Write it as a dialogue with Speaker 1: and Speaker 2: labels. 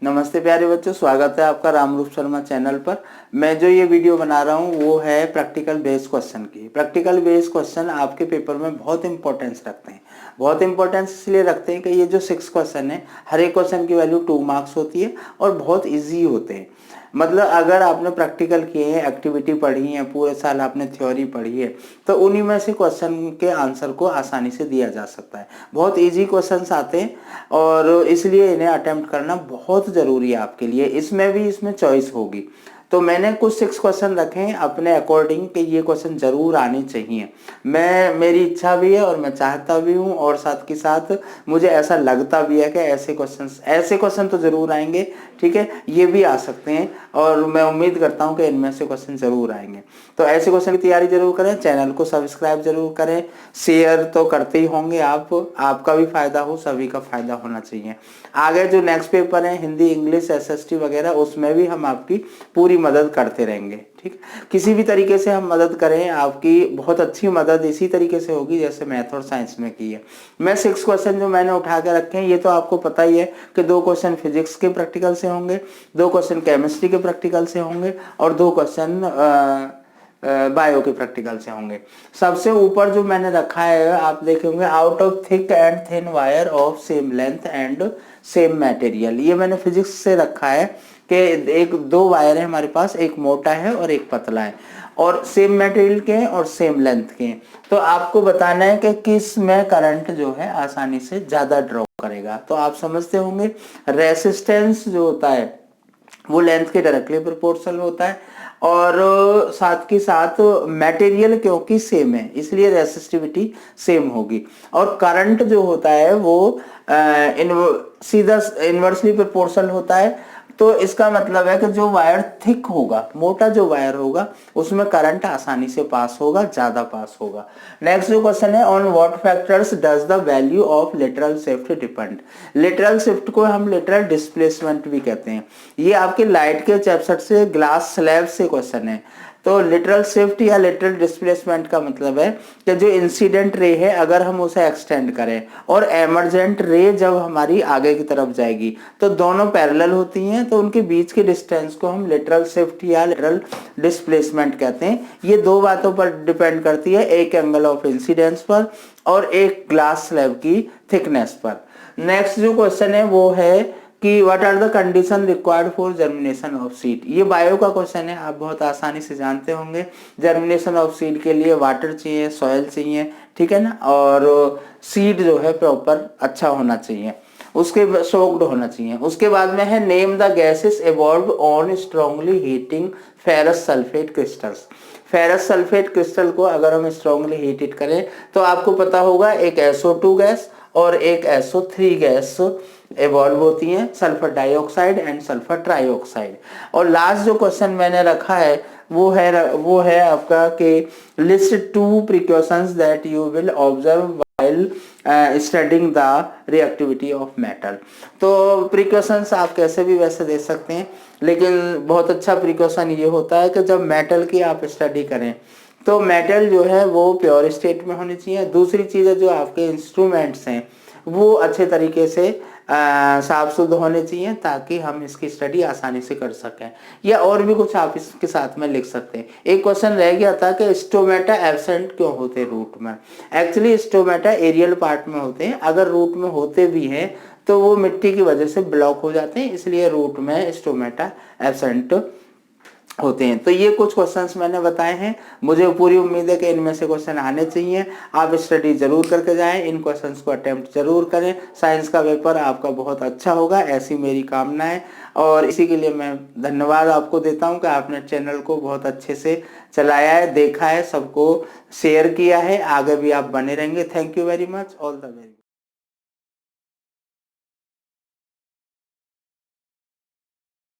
Speaker 1: नमस्ते प्यारे बच्चों, स्वागत है आपका रामरूप शर्मा चैनल पर। मैं जो ये वीडियो बना रहा हूँ वो है प्रैक्टिकल बेस्ड क्वेश्चन की। प्रैक्टिकल बेस्ड क्वेश्चन आपके पेपर में बहुत इंपॉर्टेंस रखते हैं। बहुत इंपॉर्टेंस इसलिए रखते हैं कि ये जो 6 क्वेश्चन है, हर एक क्वेश्चन की वैल्यू 2 मार्क्स होती है और बहुत ईजी होते हैं। मतलब अगर आपने प्रैक्टिकल किए हैं, एक्टिविटी पढ़ी है, पूरे साल आपने थ्योरी पढ़ी है, तो उन्हीं में से क्वेश्चन के आंसर को आसानी से दिया जा सकता है। बहुत इजी क्वेश्चंस आते हैं और इसलिए इन्हें अटेम्प्ट करना बहुत ज़रूरी है आपके लिए। इसमें चॉइस होगी, तो मैंने कुछ 6 क्वेश्चन रखे हैं अपने अकॉर्डिंग कि ये क्वेश्चन जरूर आने चाहिए। मेरी इच्छा भी है और मैं चाहता भी हूँ, और साथ के साथ मुझे ऐसा लगता भी है कि ऐसे क्वेश्चन तो जरूर आएंगे। ठीक है, ये भी आ सकते हैं और मैं उम्मीद करता हूँ कि इनमें से क्वेश्चन जरूर आएंगे। तो ऐसे क्वेश्चन की तैयारी जरूर करें, चैनल को सब्सक्राइब जरूर करें, शेयर तो करते ही होंगे आप। आपका भी फायदा हो, सभी का फायदा होना चाहिए। आगे जो नेक्स्ट पेपर है, हिंदी, इंग्लिश, एसएसटी वगैरह, उसमें भी हम आपकी पूरी मदद करते रहेंगे। ठीक, किसी भी तरीके से हम मदद करें, आपकी बहुत अच्छी मदद इसी तरीके से होगी जैसे मैथ और साइंस में की है। मैं 6 क्वेश्चन जो मैंने उठा के रखे हैं, ये तो आपको पता ही है कि 2 क्वेश्चन फिजिक्स के प्रैक्टिकल से होंगे, 2 क्वेश्चन केमिस्ट्री के प्रैक्टिकल से होंगे और 2 क्वेश्चन बायो के प्रैक्टिकल से होंगे। सबसे ऊपर जो मैंने रखा है आप देखेंगे, out of thick and thin wire of same length and same material. ये मैंने फिजिक्स से रखा है कि 2 वायर है हमारे पास, एक मोटा है और एक पतला है, और सेम मटेरियल के और सेम लेंथ के। तो आपको बताना है कि किस में करंट जो है आसानी से ज्यादा ड्रॉ करेगा। तो आप समझते होंगे रेसिस्टेंस जो होता है वो लेंथ के डायरेक्टली प्रोपोर्शनल होता है, और साथ के साथ मटेरियल क्योंकि सेम है इसलिए रेसिस्टिविटी सेम होगी, और करंट जो होता है वो सीधा इनवर्सली प्रोपोर्शनल होता है। तो इसका मतलब है कि जो वायर थिक होगा, मोटा जो वायर होगा, उसमें करंट आसानी से पास होगा, ज्यादा पास होगा। नेक्स्ट जो क्वेश्चन है, on what factors does the value of lateral shift depend. Lateral shift को हम लेटरल डिस्प्लेसमेंट भी कहते हैं। ये आपके लाइट के चैप्टर से ग्लास स्लैब से क्वेश्चन है। तो लेटरल शिफ्ट या लेटरल डिस्प्लेसमेंट का मतलब है कि जो इंसिडेंट रे है अगर हम उसे एक्सटेंड करें और एमरजेंट रे जब हमारी आगे की तरफ जाएगी, तो दोनों पैरेलल होती हैं, तो उनके बीच के डिस्टेंस को हम लेटरल शिफ्ट या लेटरल डिस्प्लेसमेंट कहते हैं। ये 2 बातों पर डिपेंड करती है, एक एंगल ऑफ इंसिडेंस पर और एक ग्लास स्लैब की थिकनेस पर। नेक्स्ट जो क्वेश्चन है वो है कि what are the condition required for germination of seed. ये बायो का क्वेश्चन है, आप बहुत आसानी से जानते होंगे। जर्मिनेशन ऑफ सीड के लिए वाटर चाहिए, सॉइल चाहिए, ठीक है ना, और सीड जो है प्रॉपर अच्छा होना चाहिए, उसके सोक्ड होना चाहिए। उसके बाद में है name the gases evolve on strongly heating ferrous sulphate crystals. Ferrous sulphate crystal को अगर हम स्ट्रांगली हीटेड करें तो आपको पता होगा एक SO2 गैस और एक SO3 गैस इवॉल्व होती हैं, sulphur dioxide and sulphur trioxide. और लास्ट जो क्वेश्चन मैंने रखा है वो है आपका कि list 2 precautions that you will observe while studying the reactivity of metal. तो प्रिकॉशंस आप कैसे भी वैसे दे सकते हैं, लेकिन बहुत अच्छा प्रिकॉशन ये होता है कि जब मेटल की आप स्टडी करें तो मेटल जो है वो प्योर स्टेट में होनी चाहिए। दूसरी चीज़ है जो आपके इंस्ट्रूमेंट्स हैं वो अच्छे तरीके से साफ शुद्ध होने चाहिए, ताकि हम इसकी स्टडी आसानी से कर सकें। या और भी कुछ आप इसके साथ में लिख सकते हैं। एक क्वेश्चन रह गया था कि स्टोमेटा एब्सेंट क्यों होते रूट में। एक्चुअली स्टोमेटा एरियल पार्ट में होते हैं, अगर रूट में होते भी हैं तो वो मिट्टी की वजह से ब्लॉक हो जाते हैं, इसलिए रूट में स्टोमेटा एब्सेंट होते हैं। तो ये कुछ क्वेश्चंस मैंने बताए हैं, मुझे पूरी उम्मीद है कि इनमें से क्वेश्चन आने चाहिए। आप स्टडी जरूर करके जाएं, इन क्वेश्चंस को अटेम्प्ट जरूर करें। साइंस का पेपर आपका बहुत अच्छा होगा, ऐसी मेरी कामना है। और इसी के लिए मैं धन्यवाद आपको देता हूं कि आपने चैनल को बहुत अच्छे से चलाया है, देखा है, सबको शेयर किया है। आगे भी आप बने रहेंगे। Thank you very much, all the very.